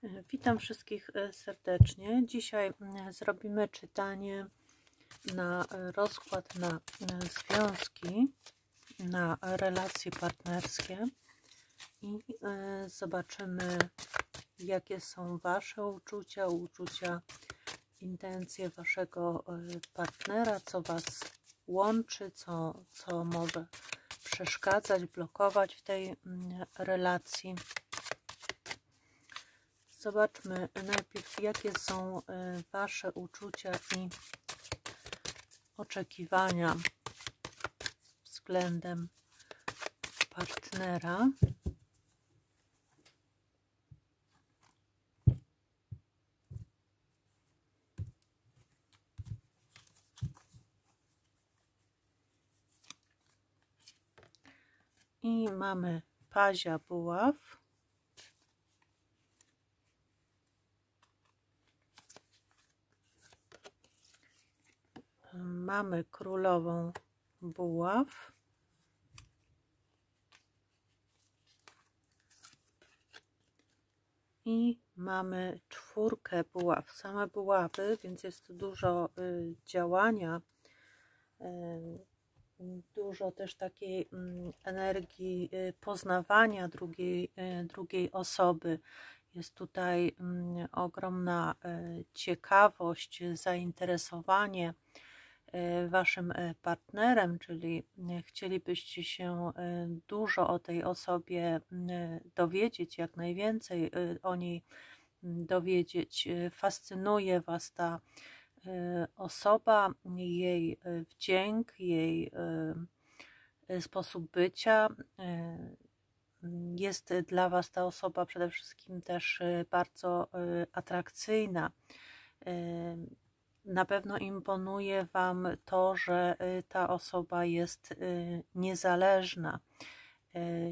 Witam wszystkich serdecznie. Dzisiaj zrobimy czytanie na rozkład na związki, na relacje partnerskie i zobaczymy, jakie są Wasze uczucia, intencje Waszego partnera, co Was łączy, co może przeszkadzać, blokować w tej relacji. Zobaczmy najpierw, jakie są Wasze uczucia i oczekiwania względem partnera. I mamy pazia buław. Mamy królową buław. I mamy czwórkę buław. Same buławy, więc jest tu dużo działania, dużo też takiej energii poznawania drugiej osoby. Jest tutaj ogromna ciekawość, zainteresowanie Waszym partnerem, czyli chcielibyście się dużo o tej osobie dowiedzieć, jak najwięcej o niej dowiedzieć. Fascynuje Was ta osoba, jej wdzięk, jej sposób bycia. Jest dla Was ta osoba przede wszystkim też bardzo atrakcyjna. Na pewno imponuje Wam to, że ta osoba jest niezależna,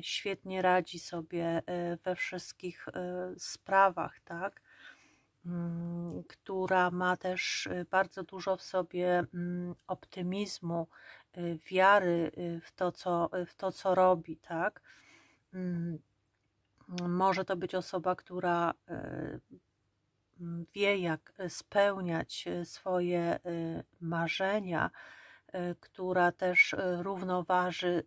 świetnie radzi sobie we wszystkich sprawach, tak? Która ma też bardzo dużo w sobie optymizmu, wiary w to, co robi, tak? Może to być osoba, która wie, jak spełniać swoje marzenia, która też równoważy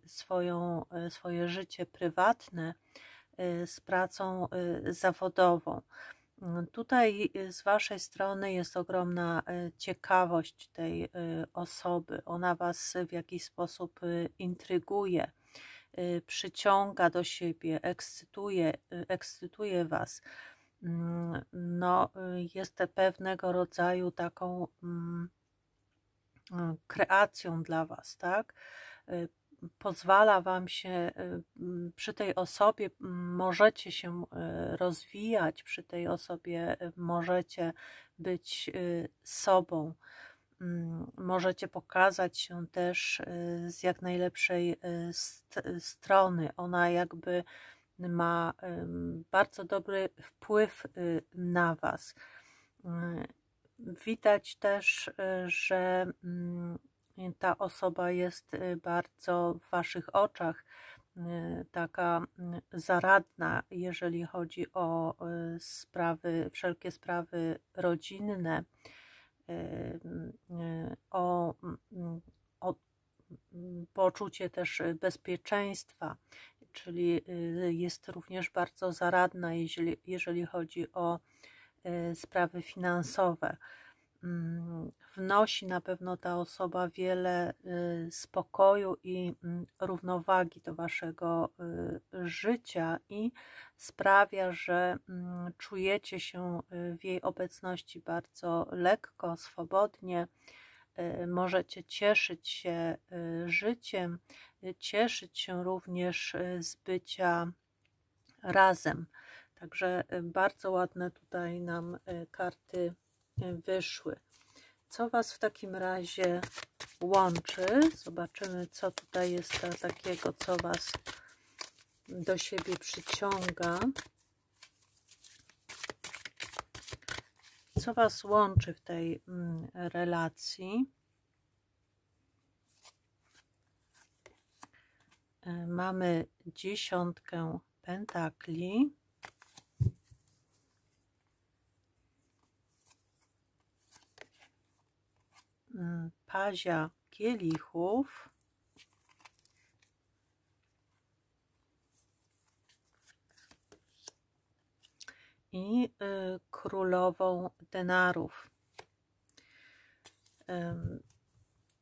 swoje życie prywatne z pracą zawodową. Tutaj z Waszej strony jest ogromna ciekawość tej osoby. Ona Was w jakiś sposób intryguje, przyciąga do siebie, ekscytuje Was. No, jest pewnego rodzaju taką kreacją dla Was, tak? Pozwala Wam się przy tej osobie, możecie się rozwijać, przy tej osobie możecie być sobą, możecie pokazać się też z jak najlepszej strony. Ona jakby ma bardzo dobry wpływ na Was. Widać też, że ta osoba jest bardzo w Waszych oczach taka zaradna, jeżeli chodzi o sprawy, wszelkie sprawy rodzinne, o poczucie też bezpieczeństwa, czyli jest również bardzo zaradna, jeżeli chodzi o sprawy finansowe. Wnosi na pewno ta osoba wiele spokoju i równowagi do Waszego życia i sprawia, że czujecie się w jej obecności bardzo lekko, swobodnie. Możecie cieszyć się życiem, cieszyć się również z bycia razem. Także bardzo ładne tutaj nam karty wyszły. Co Was w takim razie łączy? Zobaczymy, co tutaj jest takiego, co Was do siebie przyciąga. Co Was łączy w tej relacji? Mamy 10 pentakli. Pazia kielichów i królową denarów.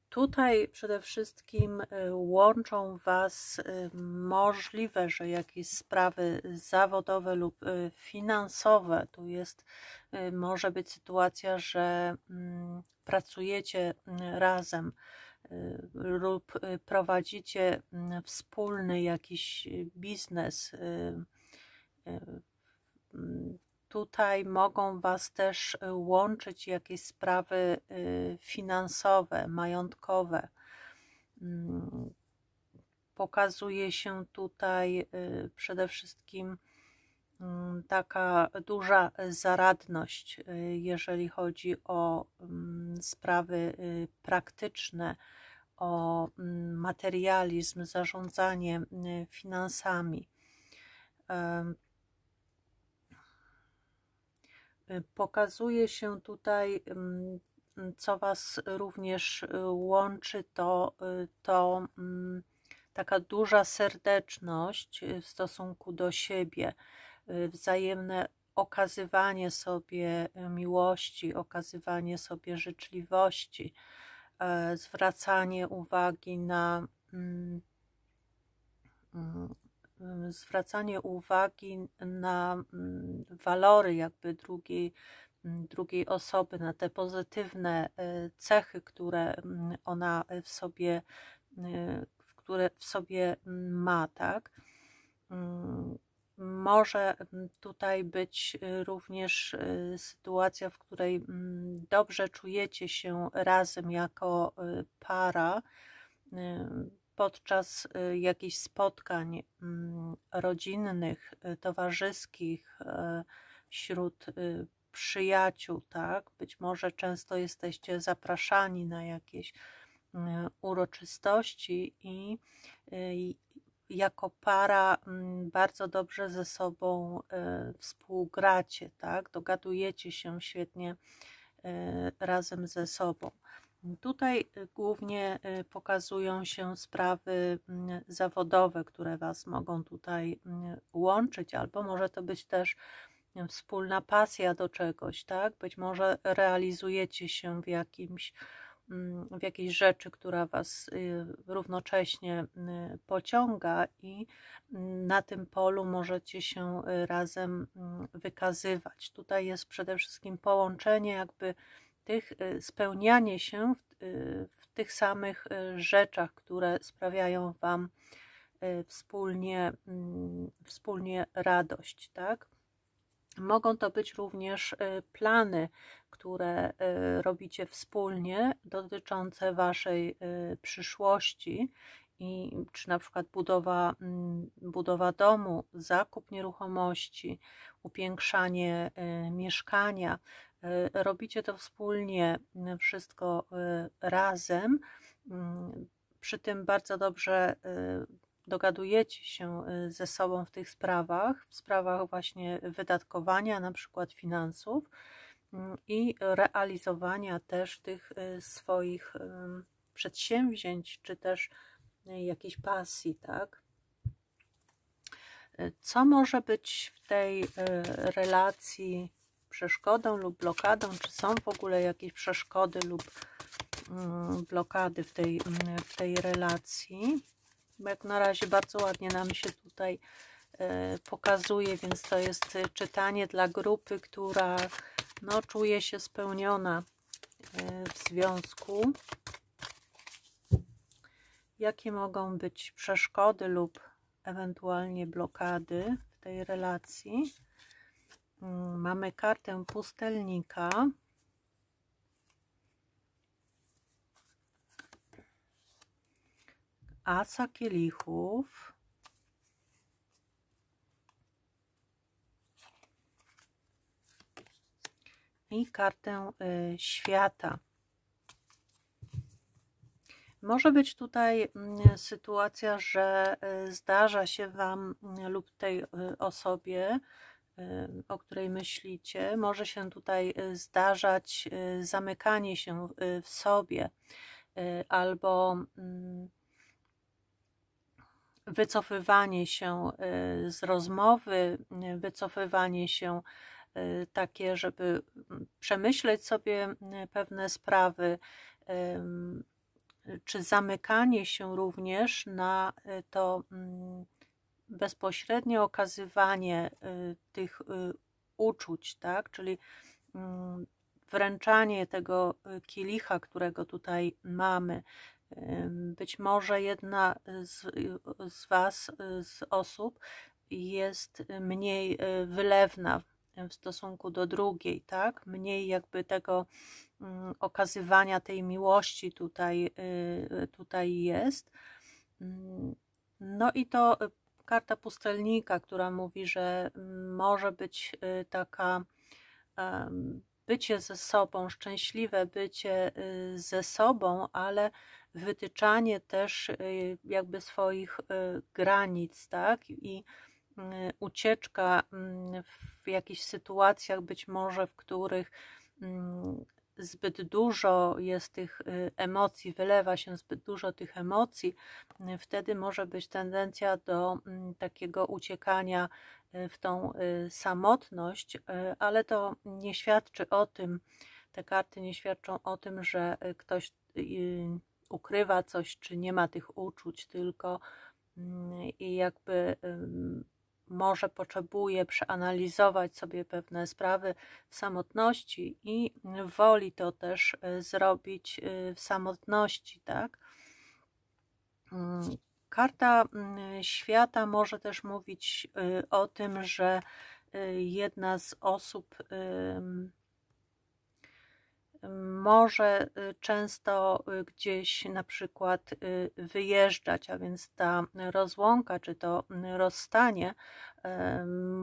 Tutaj przede wszystkim łączą Was możliwe, że jakieś sprawy zawodowe lub finansowe. Tu jest, może być sytuacja, że pracujecie razem lub prowadzicie wspólny jakiś biznes. Tutaj mogą Was też łączyć jakieś sprawy finansowe, majątkowe. Pokazuje się tutaj przede wszystkim taka duża zaradność, jeżeli chodzi o sprawy praktyczne, o materializm, zarządzanie finansami. Pokazuje się tutaj, co Was również łączy, to taka duża serdeczność w stosunku do siebie, wzajemne okazywanie sobie miłości, okazywanie sobie życzliwości, zwracanie uwagi na walory jakby drugiej osoby, na te pozytywne cechy, które ona które w sobie ma, tak? Może tutaj być również sytuacja, w której dobrze czujecie się razem jako para podczas jakichś spotkań rodzinnych, towarzyskich, wśród przyjaciół, tak? Być może często jesteście zapraszani na jakieś uroczystości i jako para bardzo dobrze ze sobą współgracie, tak? Dogadujecie się świetnie razem ze sobą. Tutaj głównie pokazują się sprawy zawodowe, które Was mogą tutaj łączyć, albo może to być też wspólna pasja do czegoś, tak? Być może realizujecie się w jakiejś rzeczy, która Was równocześnie pociąga i na tym polu możecie się razem wykazywać. Tutaj jest przede wszystkim połączenie jakby spełnianie się w tych samych rzeczach, które sprawiają Wam wspólnie radość, tak? Mogą to być również plany, które robicie wspólnie, dotyczące Waszej przyszłości, czy na przykład budowa domu, zakup nieruchomości, upiększanie mieszkania. Robicie to wspólnie, wszystko razem, przy tym bardzo dobrze dogadujecie się ze sobą w tych sprawach, w sprawach właśnie wydatkowania, na przykład finansów i realizowania też tych swoich przedsięwzięć, czy też jakiejś pasji, tak? Co może być w tej relacji przeszkodą lub blokadą? Czy są w ogóle jakieś przeszkody lub blokady w tej relacji? Jak na razie bardzo ładnie nam się tutaj pokazuje, więc to jest czytanie dla grupy, która czuje się spełniona w związku. Jakie mogą być przeszkody lub ewentualnie blokady w tej relacji? Mamy kartę pustelnika. Asa kielichów. I kartę świata. Może być tutaj sytuacja, że zdarza się Wam lub tej osobie, o której myślicie, może się tutaj zdarzać zamykanie się w sobie, albo wycofywanie się z rozmowy, wycofywanie się takie, żeby przemyśleć sobie pewne sprawy, czy zamykanie się również na to bezpośrednie okazywanie tych uczuć, tak? Czyli wręczanie tego kielicha, którego tutaj mamy. Być może jedna z Was, z osób jest mniej wylewna w stosunku do drugiej, tak? Mniej jakby tego okazywania tej miłości tutaj jest. No i to karta pustelnika, która mówi, że może być taka bycie ze sobą, szczęśliwe bycie ze sobą, ale wytyczanie też jakby swoich granic, tak? I ucieczka w jakichś sytuacjach, być może w których zbyt dużo jest tych emocji, wylewa się zbyt dużo tych emocji, wtedy może być tendencja do takiego uciekania w tą samotność, ale to nie świadczy o tym, te karty nie świadczą o tym, że ktoś ukrywa coś, czy nie ma tych uczuć, tylko i jakby może potrzebuje przeanalizować sobie pewne sprawy w samotności i woli to też zrobić w samotności, tak? Karta świata może też mówić o tym, że jedna z osób może często gdzieś na przykład wyjeżdżać, a więc ta rozłąka czy to rozstanie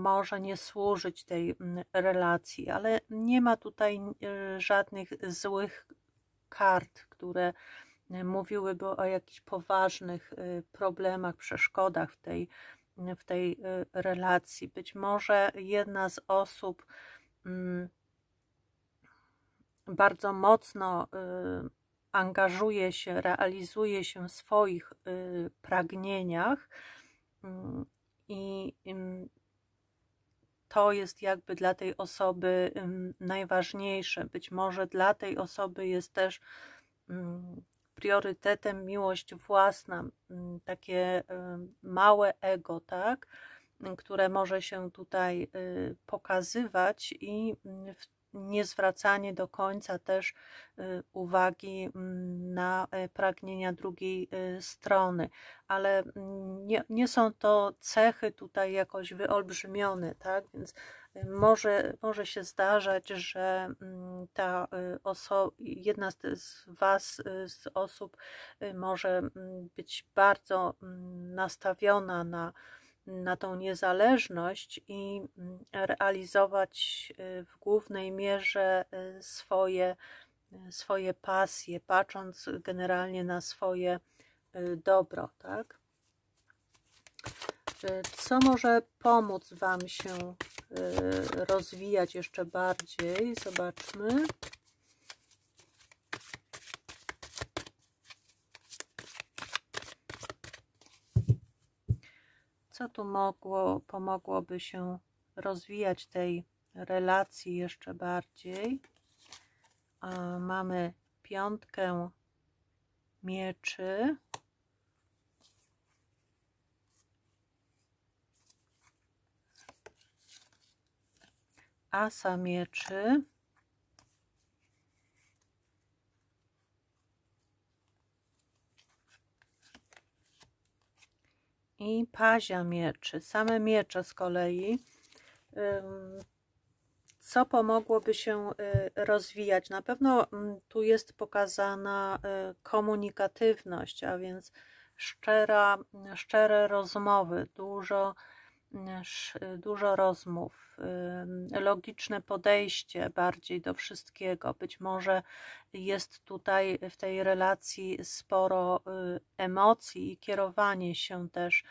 może nie służyć tej relacji, ale nie ma tutaj żadnych złych kart, które mówiłyby o jakichś poważnych problemach, przeszkodach w tej relacji. Być może jedna z osób bardzo mocno angażuje się, realizuje się w swoich pragnieniach i to jest jakby dla tej osoby najważniejsze. Być może dla tej osoby jest też priorytetem miłość własna, takie małe ego, tak, które może się tutaj pokazywać i nie zwracanie do końca też uwagi na pragnienia drugiej strony, ale nie są to cechy tutaj jakoś wyolbrzymione, tak, więc może się zdarzać, że ta osoba, jedna z Was, z osób może być bardzo nastawiona na tą niezależność i realizować w głównej mierze swoje pasje, patrząc generalnie na swoje dobro, tak? Co może pomóc Wam się rozwijać jeszcze bardziej? Zobaczmy. Co tu pomogłoby się rozwijać tej relacji jeszcze bardziej? Mamy piątkę mieczy. Asa mieczy. I pazia mieczy. Same miecze z kolei. Co pomogłoby się rozwijać? Na pewno tu jest pokazana komunikatywność, a więc szczere rozmowy, dużo rozmów, logiczne podejście bardziej do wszystkiego. Być może jest tutaj w tej relacji sporo emocji i kierowanie się też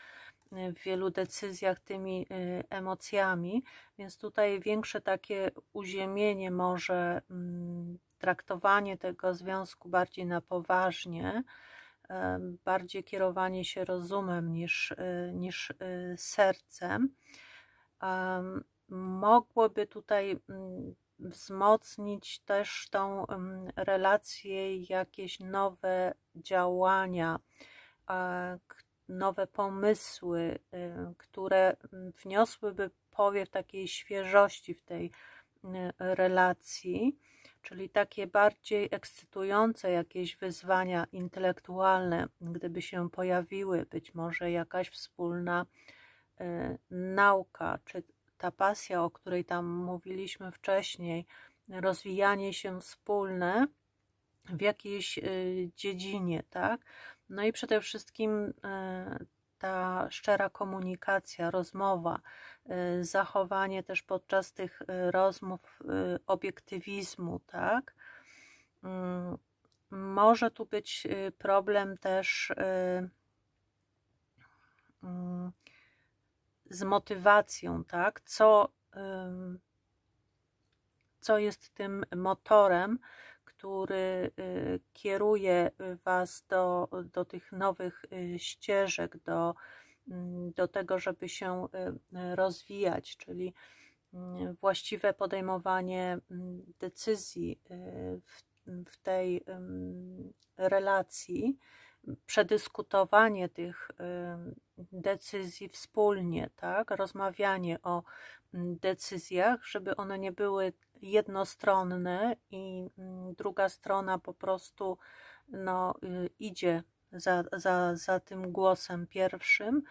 w wielu decyzjach tymi emocjami, więc tutaj większe takie uziemienie może traktowanie tego związku bardziej na poważnie, bardziej kierowanie się rozumem niż sercem, mogłoby tutaj wzmocnić też tą relację jakieś nowe działania, nowe pomysły, które wniosłyby powiew takiej świeżości w tej relacji, czyli takie bardziej ekscytujące jakieś wyzwania intelektualne, gdyby się pojawiły, być może jakaś wspólna nauka, czy ta pasja, o której tam mówiliśmy wcześniej, rozwijanie się wspólne w jakiejś dziedzinie, tak? No i przede wszystkim ta szczera komunikacja, rozmowa, zachowanie też podczas tych rozmów obiektywizmu, tak? Może tu być problem też z motywacją, tak? Co jest tym motorem, który kieruje Was do tych nowych ścieżek, do tego, żeby się rozwijać, czyli właściwe podejmowanie decyzji w tej relacji, przedyskutowanie tych decyzji wspólnie, tak? Rozmawianie o decyzjach, żeby one nie były jednostronne i druga strona po prostu idzie za tym głosem pierwszym,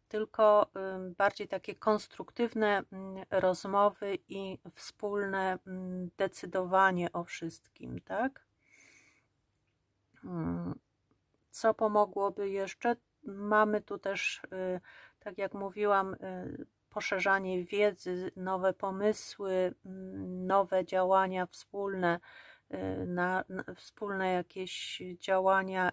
tylko bardziej takie konstruktywne rozmowy i wspólne decydowanie o wszystkim, tak? Co pomogłoby jeszcze? Mamy tu też, tak jak mówiłam, poszerzanie wiedzy, nowe pomysły, nowe działania wspólne, wspólne jakieś działania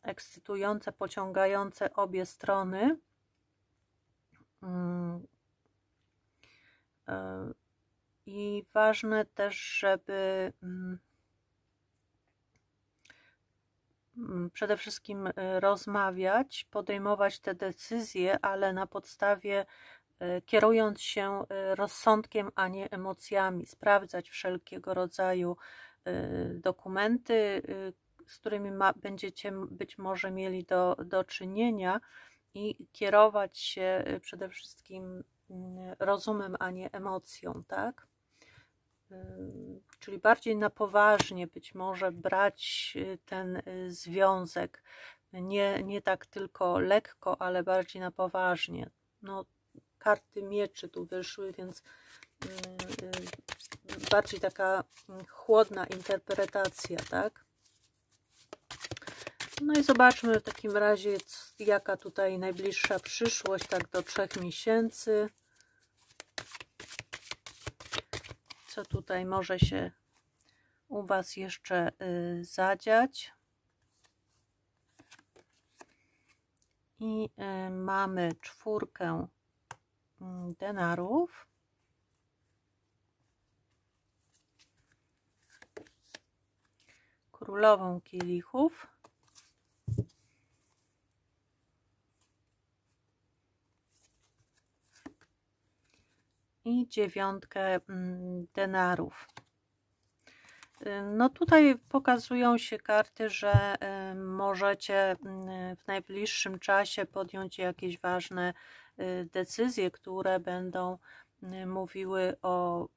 ekscytujące, pociągające obie strony. I ważne też, żeby przede wszystkim rozmawiać, podejmować te decyzje, ale na podstawie, kierując się rozsądkiem, a nie emocjami, sprawdzać wszelkiego rodzaju dokumenty, z którymi będziecie być może mieli do czynienia, i kierować się przede wszystkim rozumem, a nie emocją, tak? Czyli bardziej na poważnie być może brać ten związek, nie tak tylko lekko, ale bardziej na poważnie. No, karty mieczy tu wyszły, więc bardziej taka chłodna interpretacja, tak? No i zobaczmy w takim razie, jaka tutaj najbliższa przyszłość, tak do 3 miesięcy. Co tutaj może się u Was jeszcze zadziać. I mamy 4 denarów. Królową kielichów. I 9 denarów. No tutaj pokazują się karty, że możecie w najbliższym czasie podjąć jakieś ważne decyzje, które będą mówiły o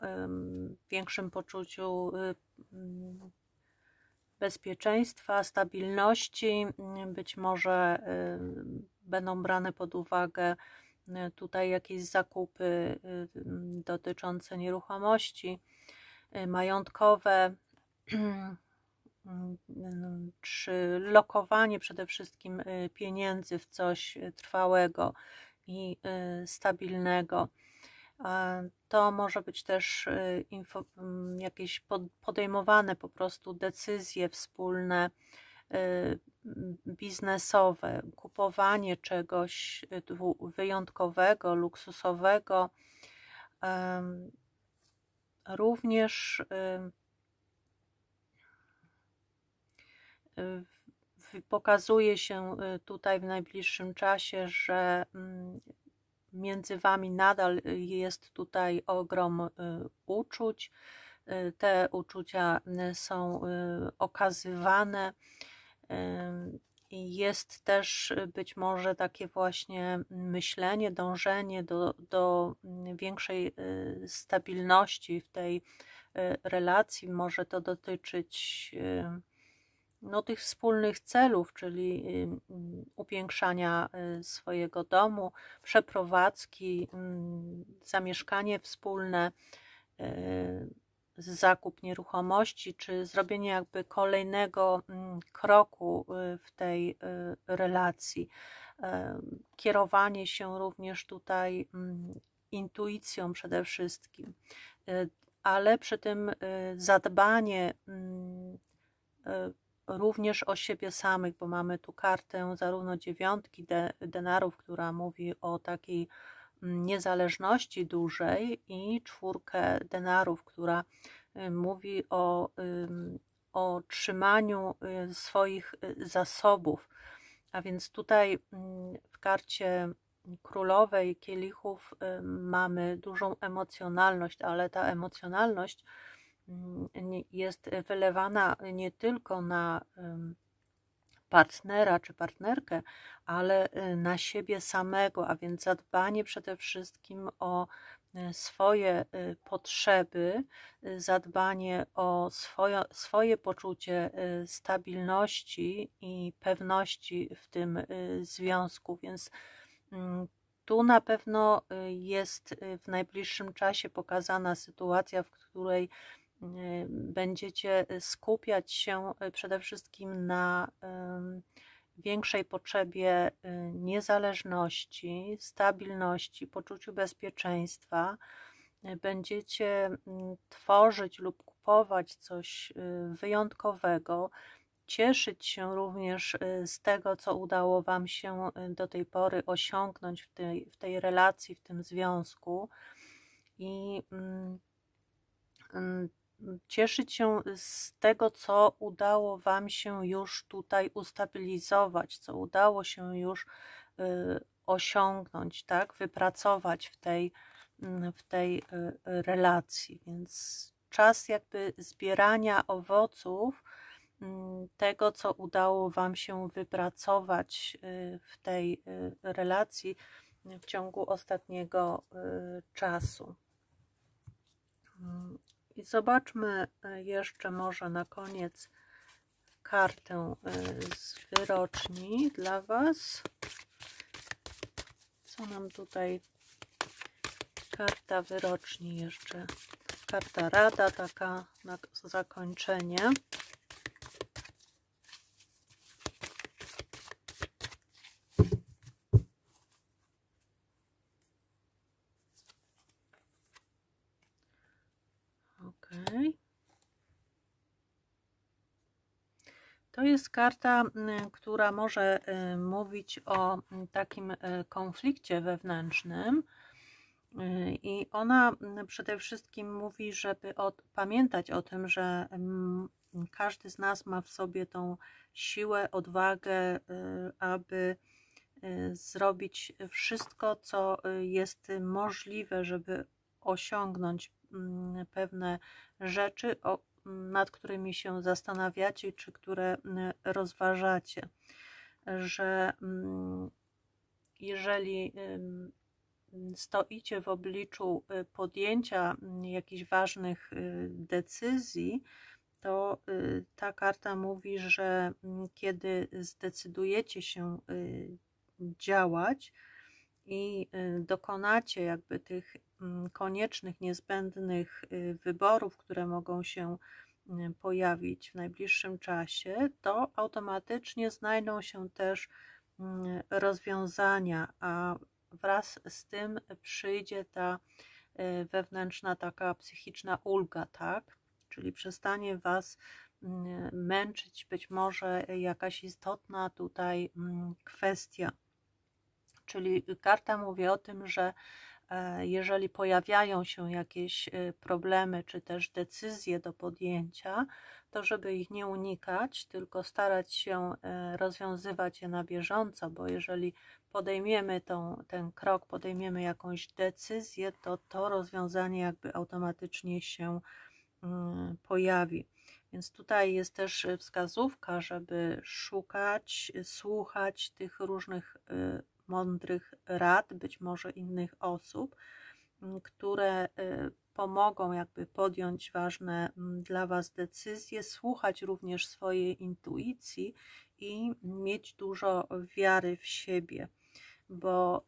większym poczuciu bezpieczeństwa, stabilności. Być może będą brane pod uwagę tutaj jakieś zakupy dotyczące nieruchomości, majątkowe, czy lokowanie przede wszystkim pieniędzy w coś trwałego i stabilnego. To może być też jakieś podejmowane po prostu decyzje wspólne, biznesowe, kupowanie czegoś wyjątkowego, luksusowego, również pokazuje się tutaj w najbliższym czasie, że między Wami nadal jest tutaj ogrom uczuć. Te uczucia są okazywane. Jest też być może takie właśnie myślenie, dążenie do większej stabilności w tej relacji. Może to dotyczyć no, tych wspólnych celów, czyli upiększania swojego domu, przeprowadzki, zamieszkanie wspólne, zakup nieruchomości, czy zrobienie jakby kolejnego kroku w tej relacji. Kierowanie się również tutaj intuicją przede wszystkim, ale przy tym zadbanie również o siebie samych, bo mamy tu kartę zarówno 9 denarów, która mówi o takiej niezależności dużej, i 4 denarów, która mówi o trzymaniu swoich zasobów. A więc tutaj w karcie królowej kielichów mamy dużą emocjonalność, ale ta emocjonalność jest wylewana nie tylko na partnera czy partnerkę, ale na siebie samego, a więc zadbanie przede wszystkim o swoje potrzeby, zadbanie o swoje poczucie stabilności i pewności w tym związku, więc tu na pewno jest w najbliższym czasie pokazana sytuacja, w której będziecie skupiać się przede wszystkim na większej potrzebie niezależności, stabilności, poczuciu bezpieczeństwa. Będziecie tworzyć lub kupować coś wyjątkowego, cieszyć się również z tego, co udało Wam się do tej pory osiągnąć w tej relacji, w tym związku, i cieszyć się z tego, co udało Wam się już tutaj ustabilizować, co udało się już osiągnąć, tak, wypracować w tej relacji. Więc czas jakby zbierania owoców tego, co udało Wam się wypracować w tej relacji w ciągu ostatniego czasu. I zobaczmy jeszcze może na koniec kartę z wyroczni dla Was. Co nam tutaj karta wyroczni jeszcze? Karta rada, taka na zakończenie. To jest karta, która może mówić o takim konflikcie wewnętrznym, i ona przede wszystkim mówi, żeby pamiętać o tym, że każdy z nas ma w sobie tą siłę, odwagę, aby zrobić wszystko, co jest możliwe, żeby osiągnąć pewne rzeczy, nad którymi się zastanawiacie, czy które rozważacie, że jeżeli stoicie w obliczu podjęcia jakichś ważnych decyzji, to ta karta mówi, że kiedy zdecydujecie się działać i dokonacie jakby tych koniecznych, niezbędnych wyborów, które mogą się pojawić w najbliższym czasie, to automatycznie znajdą się też rozwiązania, a wraz z tym przyjdzie ta wewnętrzna taka psychiczna ulga, tak? Czyli przestanie Was męczyć być może jakaś istotna tutaj kwestia. Czyli karta mówi o tym, że jeżeli pojawiają się jakieś problemy, czy też decyzje do podjęcia, to żeby ich nie unikać, tylko starać się rozwiązywać je na bieżąco, bo jeżeli podejmiemy ten krok, podejmiemy jakąś decyzję, to to rozwiązanie jakby automatycznie się pojawi. Więc tutaj jest też wskazówka, żeby szukać, słuchać tych różnych mądrych rad, być może innych osób, które pomogą jakby podjąć ważne dla Was decyzje, słuchać również swojej intuicji i mieć dużo wiary w siebie, bo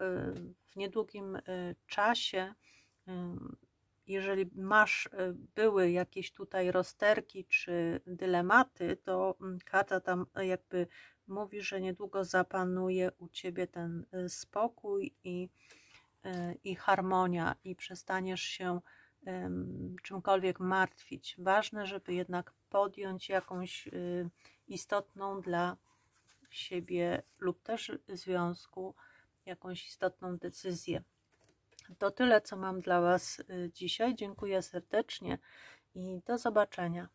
w niedługim czasie, jeżeli były jakieś tutaj rozterki czy dylematy, to karta tam jakby mówi, że niedługo zapanuje u Ciebie ten spokój i harmonia i przestaniesz się czymkolwiek martwić. Ważne, żeby jednak podjąć jakąś istotną dla siebie lub też związku jakąś istotną decyzję. To tyle, co mam dla Was dzisiaj. Dziękuję serdecznie i do zobaczenia.